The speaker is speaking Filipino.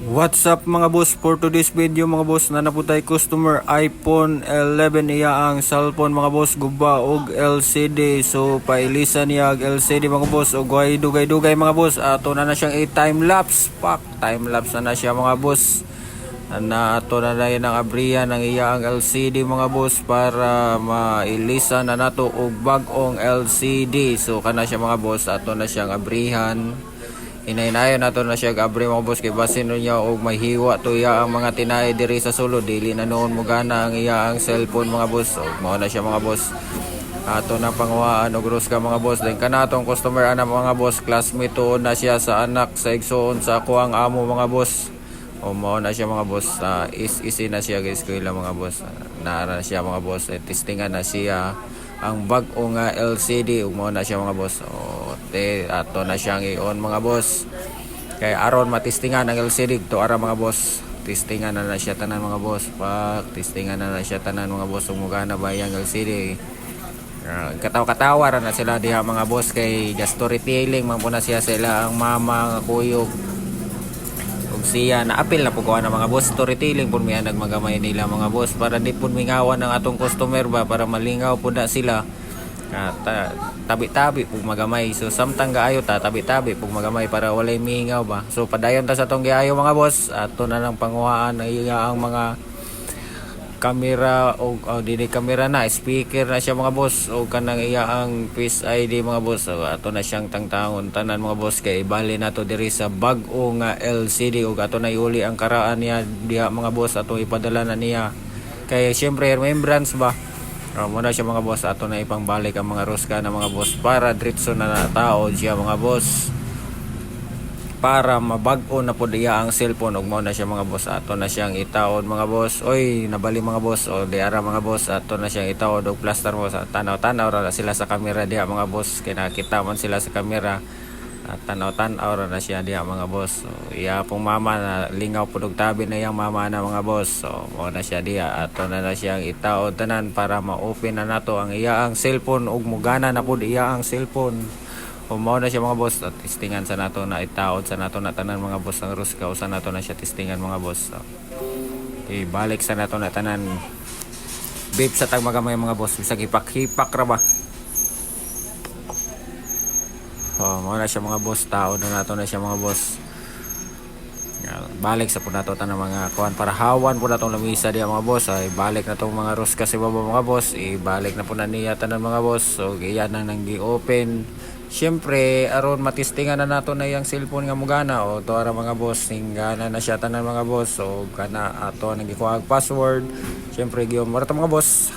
What's up mga boss, for today's video mga boss, na naputay customer iPhone 11 iya ang cellphone mga boss, guba og LCD. So pailisan niya ang LCD mga boss og way dugay-dugay mga boss. Ato na siyang time lapse, time lapse na siya mga boss. Ato na yan ang abriya ng iya ang LCD mga boss para mailisan na nato og bag-ong LCD. So kana siya mga boss, ato na siyang abrihan. Inayon nato na siya gabri mga boss, kay basin niya og may hiwa to iya ang mga tinay diri sa sulod, dili na noon mo gana ang iya ang cellphone mga boss. Og mao na siya mga boss, ato na panguhaan og ruska mga boss. Then kanatong customer ana mga boss, classmate tuon na siya sa anak sa igsoon sa ako ang amo mga boss. O mao na siya mga boss, is na siya guys ko mga boss. Naara na siya mga boss, testingan na siya ang bag-o nga LCD. Ug mao na siya mga boss. Ato na siyang i-on mga boss, kay aron matistingan ang LCD to ara mga boss. Testingan na siya tanan mga boss, testingan na siya tanan mga boss ug mugana ba yang LCD. Katawa-katawa ra na sila diha mga boss, kay just storytelling man po na siya sila ang mama nga kuyog ug siya na apil na po ko na mga boss. Storytelling po miya nagmagamay nila mga boss, para di po mingawan ng atong customer ba, para malingaw po na sila. Tabi-tabi pug magamay. So samtang gaayo ta tabi-tabi pug magamay para walay mingaw ba. So padayon ta sa tong giayo mga boss. Ato na lang panguhaan na iya ang mga kamera o dili kamera na speaker na siya mga boss, o kanang iya ang Face ID mga boss. So, ato na siyang tangtangon tanan mga boss, kay bali nato diri sa bag-o nga LCD. ug ato na iuli ang karaan niya diha mga boss, ato ipadala na niya kay syempre remembrance ba. Muna siya mga boss, ato na ipangbalik ang mga ruska na mga boss para diretso na tao siya mga boss, para mabag-o na po diya ang cellphone. ug muna siya mga boss, ato na siyang itaod mga boss. Oy nabali mga boss, o diara mga boss, ato na siyang itaod og plaster mo sa tanaw-tanaw ra sila sa camera diha mga boss, kay nakita man sila sa camera at tanaw-tanaw na siya diha mga boss. So iya pong mama na lingaw po og tabi na yang mama na mga boss. So mo na siya diha, ato na siyang itaod tanan para ma-open na nato ang iya ang cellphone ug mugana na pud iya ang cellphone. O mao na siya mga boss, at testingan sa nato na itaod sa nato na tanan mga boss ang ruska, usa nato na siya testingan mga boss. So ibalik sa nato na tanan beep sa tagmagamay mga boss, bisag hipak-hipak ra ba. Mao na siya mga boss, tao na nato na siya mga boss. Balik sa po nato tanang mga kuan para hawan po natong lamisa diya mga boss. Ay balik na tong mga ruska sa baba mga boss, ibalik na po na niya tanan mga boss. So iyan na nang gi-open, syempre aron matistingan na nato na yang cellphone nga mugana. O to ara mga boss, hinggana na siya tanan mga boss. So kana ato nang gikuha password, syempre giyon mo ra mga boss.